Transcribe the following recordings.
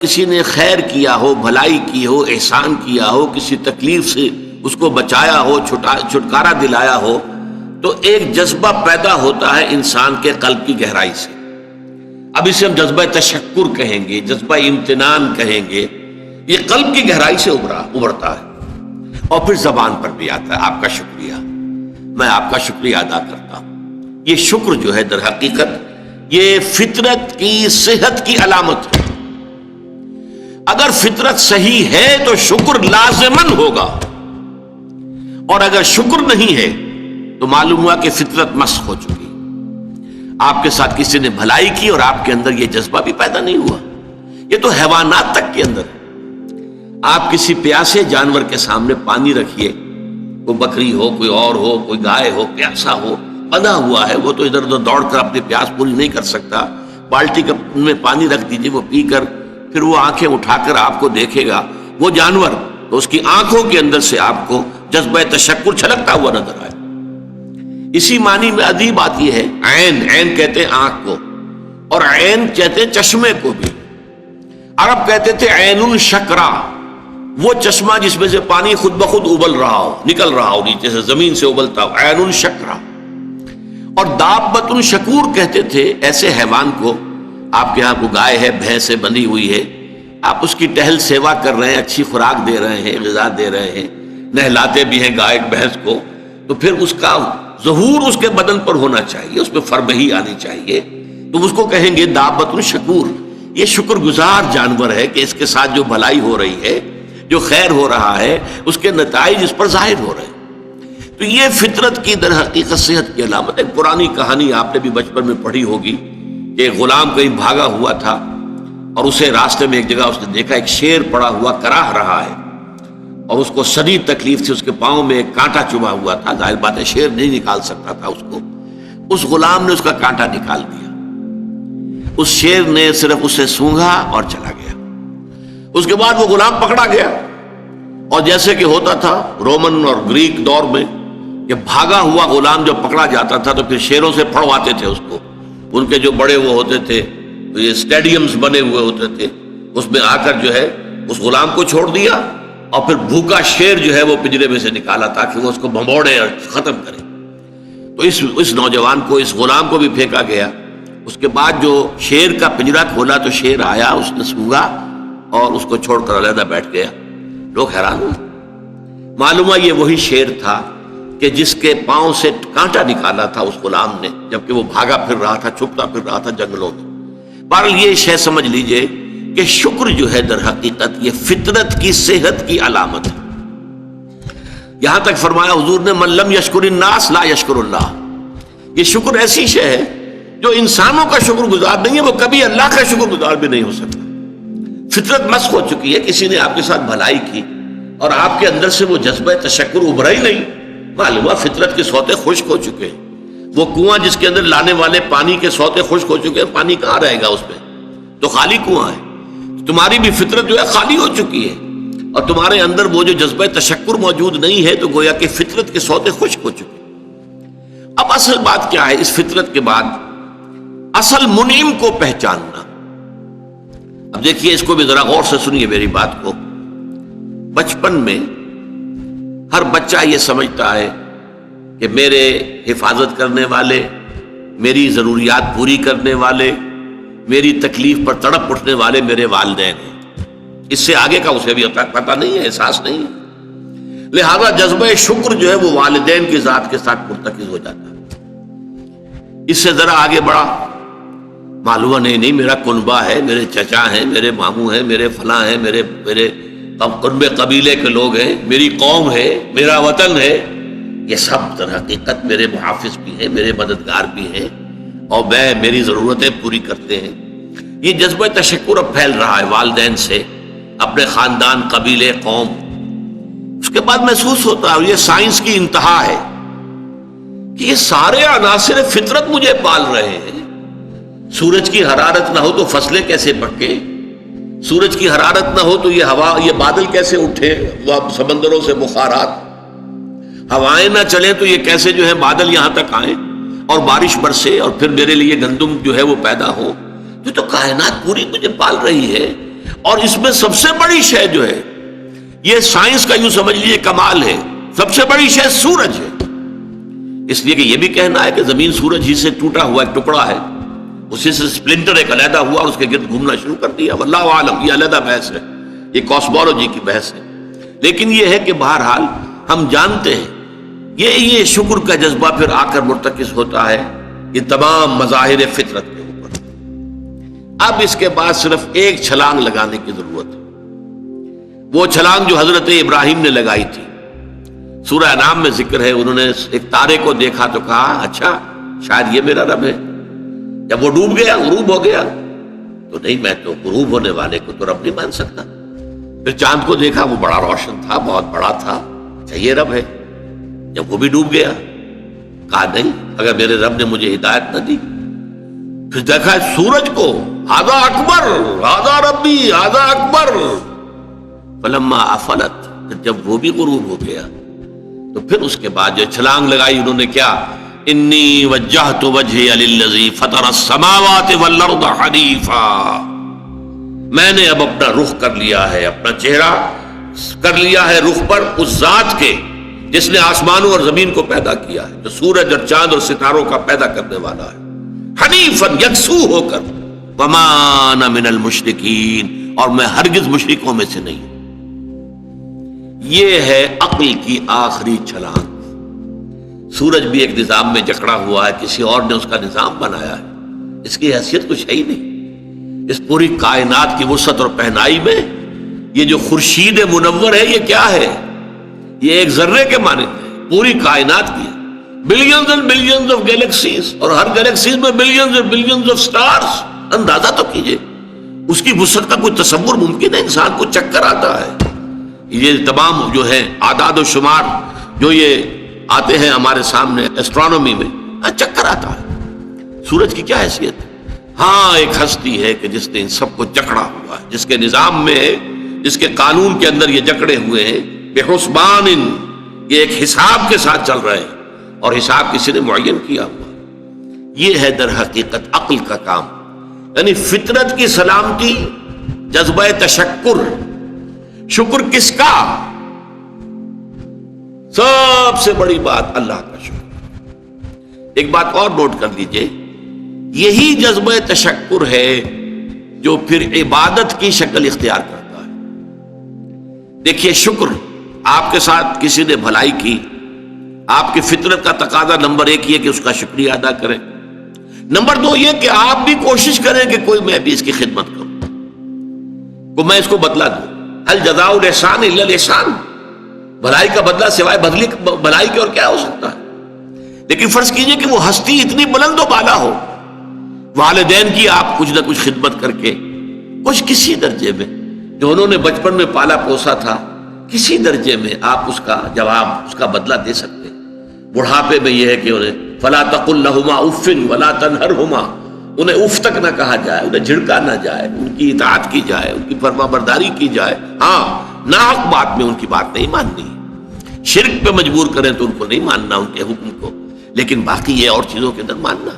کسی نے خیر کیا ہو، بھلائی کی ہو، احسان کیا ہو، کسی تکلیف سے اس کو بچایا ہو، چھٹکارا دلایا ہو، تو ایک جذبہ پیدا ہوتا ہے انسان کے قلب کی گہرائی سے. اب اسے ہم جذبہ تشکر کہیں گے، جذبہ امتنان کہیں گے. یہ قلب کی گہرائی سے ابھرتا ہے اور پھر زبان پر بھی آتا ہے. آپ کا شکریہ، میں آپ کا شکریہ ادا کرتا ہوں. یہ شکر جو ہے در حقیقت یہ فطرت کی صحت کی علامت ہے. اگر فطرت صحیح ہے تو شکر لازماً ہوگا، اور اگر شکر نہیں ہے تو معلوم ہوا کہ فطرت مسخ ہو چکی. آپ کے ساتھ کسی نے بھلائی کی اور آپ کے اندر یہ جذبہ بھی پیدا نہیں ہوا. یہ تو حیوانات تک کے اندر ہے. آپ کسی پیاسے جانور کے سامنے پانی رکھیے، کوئی بکری ہو، کوئی اور ہو، کوئی گائے ہو، پیاسا ہو، بندھا ہوا ہے، وہ تو ادھر ادھر دوڑ کر اپنی پیاس پوری نہیں کر سکتا. بالٹی میں پانی رکھ دیجیے، وہ پی کر پھر وہ آنکھیں اٹھا کر آپ کو دیکھے گا. وہ جانور تو اس کی آنکھوں کے اندر سے آپ کو جذبہ تشکر چھلکتا ہوا نظر آئے. اسی معنی میں ادیب بات یہ ہے، عین، عین کہتے ہیں آنکھ کو، اور عین کہتے ہیں چشمے کو بھی. عرب کہتے تھے عین الشکرا، وہ چشمہ جس میں سے پانی خود بخود ابل رہا ہو، نکل رہا ہو، نیچے سے زمین سے ابلتا ہو، عین الشکرا. اور دابۃ شکور کہتے تھے ایسے حیوان کو. آپ کے ہاں کو گائے ہے، بھینس ہے، بندھی ہوئی ہے، آپ اس کی ٹہل سیوا کر رہے ہیں، اچھی خوراک دے رہے ہیں، غذا دے رہے ہیں، نہلاتے بھی ہیں گائے بھینس کو، تو پھر اس کا ظہور اس کے بدن پر ہونا چاہیے، اس پہ فربہی آنی چاہیے. تو اس کو کہیں گے دابۃ شکور. یہ شکر گزار جانور ہے کہ اس کے ساتھ جو بھلائی ہو رہی ہے، جو خیر ہو رہا ہے، اس کے نتائج اس پر ظاہر ہو رہے ہیں. تو یہ فطرت کی در حقیقت صحت کی علامت ہے. پرانی کہانی آپ نے بھی بچپن میں پڑھی ہوگی کہ ایک غلام کہیں بھاگا ہوا تھا اور اسے راستے میں ایک جگہ اس نے دیکھا ایک شیر پڑا ہوا کراہ رہا ہے، اور اس کو شدید تکلیف تھی. اس کے پاؤں میں ایک کانٹا چبھا ہوا تھا. ظاہر بات ہے شیر نہیں نکال سکتا تھا اس کو. اس غلام نے اس کا کانٹا نکال دیا. اس شیر نے صرف اسے سونگھا اور چلا گیا. اس کے بعد وہ غلام پکڑا گیا، اور جیسے کہ ہوتا تھا رومن اور گریک دور میں کہ بھاگا ہوا غلام جب پکڑا جاتا تھا تو پھر شیروں سے پھڑواتے تھے اس کو. ان کے جو بڑے وہ ہوتے تھے، یہ اسٹیڈیمز بنے ہوئے ہوتے تھے، اس میں آ کر جو ہے اس غلام کو چھوڑ دیا، اور پھر بھوکا شیر جو ہے وہ پنجرے میں سے نکالا تاکہ وہ اس کو بھمبوڑے اور ختم کرے. تو اس نوجوان کو، اس غلام کو بھی پھینکا گیا. اس کے بعد جو شیر کا پنجرا کھولا تو شیر آیا، اس نے سونگا اور اس کو چھوڑ کر علیحدہ بیٹھ گیا. لوگ حیران ہوئے. معلوم ہوا یہ وہی شیر تھا کہ جس کے پاؤں سے کانٹا نکالا تھا اس غلام نے، جبکہ وہ بھاگا پھر رہا تھا، چھپتا پھر رہا تھا جنگلوں میں. بہرحال یہ شے سمجھ لیجئے کہ شکر جو ہے در حقیقت یہ فطرت کی صحت کی علامت ہے. یہاں تک فرمایا حضور نے من لم یشکر الناس لا یشکر اللہ. یہ شکر ایسی شے ہے جو انسانوں کا شکر گزار نہیں ہے، وہ کبھی اللہ کا شکر گزار بھی نہیں ہو سکتا. فطرت مسخ ہو چکی ہے. کسی نے آپ کے ساتھ بھلائی کی اور آپ کے اندر سے وہ جذبہ تشکر ابھرا ہی نہیں، معلوم ہوا فطرت کے سوتے خشک ہو چکے ہیں. وہ کنواں جس کے اندر لانے والے پانی کے سوتے خشک ہو چکے ہیں، پانی کہاں رہے گا اس میں؟ تو خالی کنواں ہے. تمہاری بھی فطرت جو ہے خالی ہو چکی ہے، اور تمہارے اندر وہ جو جذبہ تشکر موجود نہیں ہے، تو گویا کہ فطرت کے سوتے خشک ہو چکے. اب اصل بات کیا ہے اس فطرت کے بعد؟ اصل منعم کو پہچاننا. اب دیکھیے اس کو بھی ذرا غور سے سنیے میری بات کو. بچپن میں ہر بچہ یہ سمجھتا ہے کہ میرے حفاظت کرنے والے، میری ضروریات پوری کرنے والے، میری تکلیف پر تڑپ اٹھنے والے میرے والدین ہیں. اس سے آگے کا اسے بھی پتہ نہیں ہے، احساس نہیں ہے. لہذا جذبہ شکر جو ہے وہ والدین کی ذات کے ساتھ مرتکز ہو جاتا ہے. اس سے ذرا آگے بڑھا، معلوم نہیں میرا کنبہ ہے، میرے چچا ہیں، میرے ماموں ہیں، میرے فلاں ہیں، میرے کنبے قبیلے کے لوگ ہیں، میری قوم ہے، میرا وطن ہے. یہ سب در حقیقت میرے محافظ بھی ہیں، میرے مددگار بھی ہیں، اور میری ضرورتیں پوری کرتے ہیں. یہ جذبہ تشکر اب پھیل رہا ہے والدین سے، اپنے خاندان، قبیلے، قوم. اس کے بعد محسوس ہوتا ہے یہ سائنس کی انتہا ہے کہ یہ سارے عناصر فطرت مجھے پال رہے ہیں. سورج کی حرارت نہ ہو تو فصلیں کیسے پکے؟ سورج کی حرارت نہ ہو تو یہ ہوا، یہ بادل کیسے اٹھے؟ سمندروں سے بخارات. ہوائیں نہ چلیں تو یہ کیسے جو ہے بادل یہاں تک آئیں اور بارش برسے اور پھر میرے لیے گندم جو ہے وہ پیدا ہو. تو کائنات پوری مجھے پال رہی ہے. اور اس میں سب سے بڑی شے جو ہے، یہ سائنس کا یوں سمجھ لیجیے کمال ہے، سب سے بڑی شے سورج ہے. اس لیے کہ یہ بھی کہنا ہے کہ زمین سورج ہی سے ٹوٹا ہوا ایک ٹکڑا ہے، اسی سے سپلنٹر ایک علیحدہ ہوا اور اس کے گرد گھومنا شروع کر دیا. واللہ عالم، یہ علیحدہ بحث ہے، یہ کاسمولوجی کی بحث ہے. لیکن یہ ہے کہ بہرحال ہم جانتے ہیں یہ شکر کا جذبہ پھر آ کر مرتکز ہوتا ہے یہ تمام مظاہر فطرت کے اوپر. اب اس کے بعد صرف ایک چھلانگ لگانے کی ضرورت ہے، وہ چھلانگ جو حضرت ابراہیم نے لگائی تھی. سورہ انعام میں ذکر ہے، انہوں نے ایک تارے کو دیکھا تو کہا اچھا شاید یہ میرا رب ہے. جب وہ ڈوب گیا، غروب ہو گیا، تو نہیں میں تو غروب ہونے والے کو تو رب نہیں مان سکتا. پھر چاند کو دیکھا، وہ بڑا روشن تھا، بہت بڑا تھا، اچھا یہ رب ہے. جب وہ بھی ڈوب گیا، کہا نہیں اگر میرے رب نے مجھے ہدایت نہ دی. پھر دیکھا سورج کو، ھذا اکبر، ھذا ربی، ھذا اکبر. فلما افلت، جب وہ بھی غروب ہو گیا تو پھر اس کے بعد جو چھلانگ لگائی انہوں نے کیا، انی وجہت وجہی للذی فطر السماوات والارض حنیفا. میں نے اب اپنا رخ کر لیا ہے، اپنا چہرہ کر لیا ہے رخ پر اس ذات کے جس نے آسمانوں اور زمین کو پیدا کیا ہے، جو سورج اور چاند اور ستاروں کا پیدا کرنے والا ہے. حنیفا، یکسو ہو کر. وما انا من المشرکین، اور میں ہرگز مشرکوں میں سے نہیں. یہ ہے عقل کی آخری چھلانگ. سورج بھی ایک نظام میں جکڑا ہوا ہے، کسی اور نے اس کا نظام بنایا ہے، اس کی حیثیت کچھ ہے ہی نہیں. اس پوری کائنات کی وسعت اور پہنائی میں یہ جو خورشید منور ہے یہ کیا ہے؟ یہ ایک ذرے کے مانند ہے، پوری کائنات کی billions and billions of galaxies, اور ہر گیلیکسیز میں billions and billions of stars. اندازہ تو کیجئے اس کی وسعت کا کوئی تصور ممکن ہے؟ انسان کو چکر آتا ہے. یہ تمام جو ہے اعداد و شمار جو یہ آتے ہیں ہمارے سامنے ایسٹرونومی میں، چکر آتا ہے. سورج کی کیا حیثیت ہے؟ ہاں ایک ہستی ہے کہ جس نے ان سب کو جکڑا ہوا ہے، جس کے نظام میں، جس کے قانون کے اندر یہ جکڑے ہوئے ہیں. بحسبان، یہ ایک حساب کے ساتھ چل رہے ہیں اور حساب کسی نے معین کیا ہوا. یہ ہے در حقیقت عقل کا کام، یعنی فطرت کی سلامتی، جذبہ تشکر. شکر کس کا؟ سب سے بڑی بات اللہ کا شکر. ایک بات اور نوٹ کر لیجئے، یہی جذبہ تشکر ہے جو پھر عبادت کی شکل اختیار کرتا ہے. دیکھیے شکر، آپ کے ساتھ کسی نے بھلائی کی، آپ کی فطرت کا تقاضا نمبر 1 یہ کہ اس کا شکریہ ادا کریں. نمبر 2 یہ کہ آپ بھی کوشش کریں کہ کوئی میں بھی اس کی خدمت کروں، کو میں اس کو بدلہ دوں. هل جزاء الاحسان الا الاحسان، بھلائی کا بدلہ سوائے بھلائی کے اور کیا ہو سکتا ہے؟ لیکن فرض کیجئے کہ وہ ہستی اتنی بلند و بالا ہو، والدین کی آپ کچھ نہ کچھ خدمت کر کے کچھ کسی درجے میں جو انہوں نے بچپن میں پالا پوسا تھا، کسی درجے میں آپ اس کا جواب، اس کا بدلہ دے سکتے. بڑھاپے میں یہ ہے کہ انہیں فلا تقل لہما اف ولا تنہرہما، انہیں اف تک نہ کہا جائے، انہیں جھڑکا نہ جائے، ان کی اطاعت کی جائے، ان کی فرما برداری کی جائے. ہاں ناحق بات میں ان کی بات نہیں ماننی، شرک پہ مجبور کریں تو ان کو نہیں ماننا، ان کے حکم کو، لیکن باقی یہ اور چیزوں کے اندر ماننا.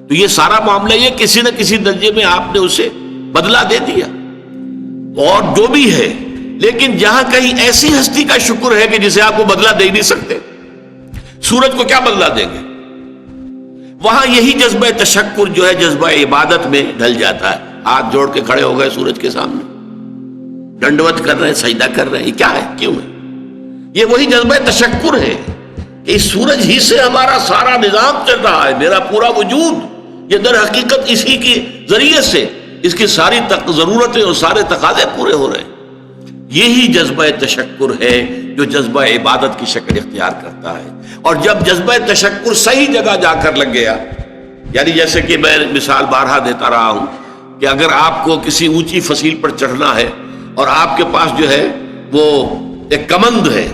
تو یہ سارا معاملہ یہ کسی نہ کسی درجے میں آپ نے اسے بدلہ دے دیا اور جو بھی ہے. لیکن جہاں کہیں ایسی ہستی کا شکر ہے کہ جسے آپ کو بدلہ دے ہی نہیں سکتے، سورج کو کیا بدلہ دیں گے، وہاں یہی جذبہ تشکر جو ہے جذبہ عبادت میں ڈھل جاتا ہے. ہاتھ جوڑ کے کھڑے ہو گئے سورج کے سامنے، ڈنڈوت کر رہے ہیں، سجدہ کر رہے ہیں. یہ کیا ہے، کیوں ہے؟ یہ وہی جذبہ تشکر ہے کہ اس سورج ہی سے ہمارا سارا نظام چل رہا ہے، میرا پورا وجود یہ در حقیقت اسی کے ذریعے سے اس کی ساری ضرورتیں اور سارے تقاضے پورے ہو رہے ہیں. یہی جذبہ تشکر ہے جو جذبہ عبادت کی شکل اختیار کرتا ہے. اور جب جذبہ تشکر صحیح جگہ جا کر لگ گیا، یعنی جیسے کہ میں مثال بارہا دیتا رہا ہوں کہ اگر آپ کو کسی اونچی فصیل پر چڑھنا ہے اور آپ کے پاس جو ہے وہ ایک کمند ہے،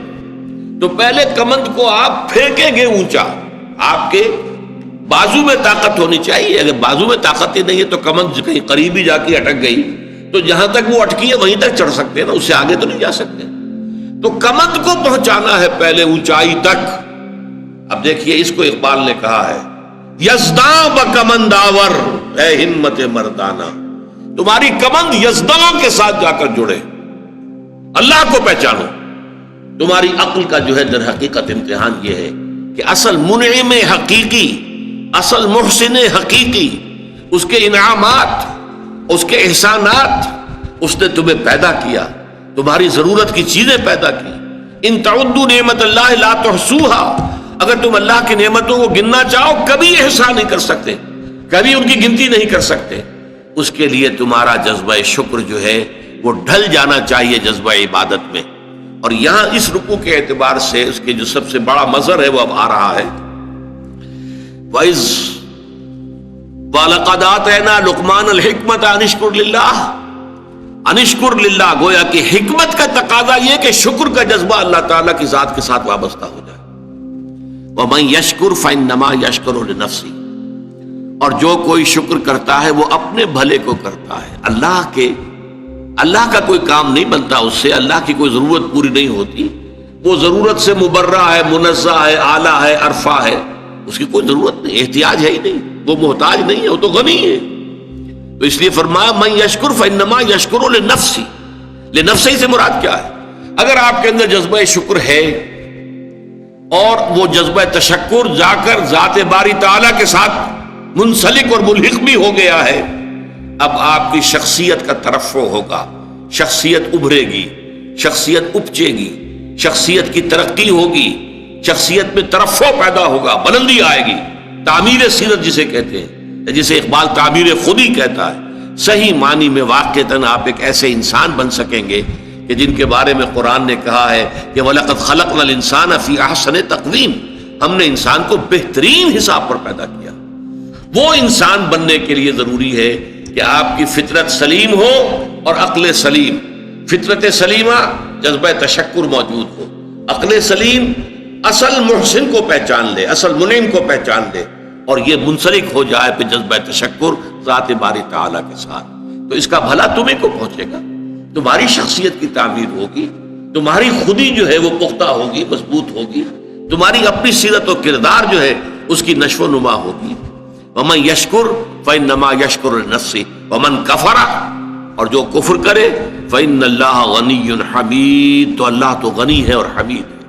تو پہلے کمند کو آپ پھینکیں گے اونچا، آپ کے بازو میں طاقت ہونی چاہیے. اگر بازو میں طاقت ہی نہیں ہے تو کمند کہیں قریب ہی جا کے اٹک گئی تو جہاں تک وہ اٹکی ہے وہیں تک چڑھ سکتے ہیں نا، اس سے آگے تو نہیں جا سکتے. تو کمند کو پہنچانا ہے پہلے اونچائی تک. اب دیکھیے اس کو اقبال نے کہا ہے، یزداں بکمند آور اے ہمت مردانہ، تمہاری کمند یزداں کے ساتھ جا کر جڑے، اللہ کو پہچانو۔ تمہاری عقل کا جو ہے در حقیقت امتحان یہ ہے کہ اصل منعم حقیقی، اصل محسن حقیقی، اس کے انعامات، اس کے احسانات، اس نے تمہیں پیدا کیا، تمہاری ضرورت کی چیزیں پیدا کی۔ ان تعدوا نعمت اللہ لا تحصوها، اگر تم اللہ کی نعمتوں کو گننا چاہو کبھی احسان نہیں کر سکتے، کبھی ان کی گنتی نہیں کر سکتے۔ اس کے لیے تمہارا جذبہ شکر جو ہے وہ ڈھل جانا چاہیے جذبہ عبادت میں۔ اور یہاں اس رکوع کے اعتبار سے اس کے جو سب سے بڑا مظہر ہے وہ اب آ رہا ہے، وَإِذْ وَلَقَدْ آتَيْنَا لُقْمَانَ الْحِكْمَةَ أَنِ اشْكُرْ لِلَّهِ، أَنِ اشْكُرْ لِلَّهِ، گویا کہ حکمت کا تقاضا یہ کہ شکر کا جذبہ اللہ تعالیٰ کی ذات کے ساتھ وابستہ ہو جائے۔ وَمَن يَشْكُرْ فَإِنَّمَا يَشْكُرُ لِنَفْسِهِ، اور جو کوئی شکر کرتا ہے وہ اپنے بھلے کو کرتا ہے۔ اللہ کا کوئی کام نہیں بنتا اس سے، اللہ کی کوئی ضرورت پوری نہیں ہوتی، وہ ضرورت سے مبرہ ہے، منزہ ہے، اعلیٰ ہے، عرفہ ہے، اس کی کوئی ضرورت نہیں، احتیاج ہے ہی نہیں، وہ محتاج نہیں ہے، وہ تو غنی ہے۔ تو اس لیے فرمایا من یشکر فانما یشکر لنفسہ، لنفسہ سے مراد کیا ہے؟ اگر آپ کے اندر جذبہ شکر ہے اور وہ جذبہ تشکر جا کر ذات باری تعالیٰ کے ساتھ منسلک اور ملحق بھی ہو گیا ہے، اب آپ کی شخصیت کا ترفع ہوگا، شخصیت ابھرے گی، شخصیت اپچے گی، شخصیت کی ترقی ہوگی، شخصیت میں ترفع پیدا ہوگا، بلندی آئے گی، تعمیر سیرت جسے کہتے ہیں، جسے اقبال تعمیر خودی کہتا ہے۔ صحیح معنی میں واقعتاً آپ ایک ایسے انسان بن سکیں گے کہ جن کے بارے میں قرآن نے کہا ہے کہ وَلَقَدْ خَلَقْنَا الْإِنسَانَ فِي أَحْسَنِ تَقْوِيمٍ، ہم نے انسان کو بہترین حساب پر پیدا کیا۔ وہ انسان بننے کے لیے ضروری ہے کہ آپ کی فطرت سلیم ہو اور عقل سلیم، فطرت سلیمہ جذبہ تشکر موجود ہو، عقل سلیم اصل محسن کو پہچان لے، اصل منعم کو پہچان لے، اور یہ منسلک ہو جائے پہ جذبہ تشکر ذات باری تعالیٰ کے ساتھ، تو اس کا بھلا تمہیں کو پہنچے گا، تمہاری شخصیت کی تعمیر ہوگی، تمہاری خودی جو ہے وہ پختہ ہوگی، مضبوط ہوگی، تمہاری اپنی سیرت و کردار جو ہے اس کی نشو و نما ہوگی۔ وَمَن يَشْكُرْ فَإِنَّمَا يَشْكُرُ لِنَفْسِهِ وَمَن كَفَرَ، اور جو کفر کرے فَإِنَّ اللَّهَ غَنِيٌّ حَمِيدٌ، تو اللہ تو غنی ہے اور حمید ہے۔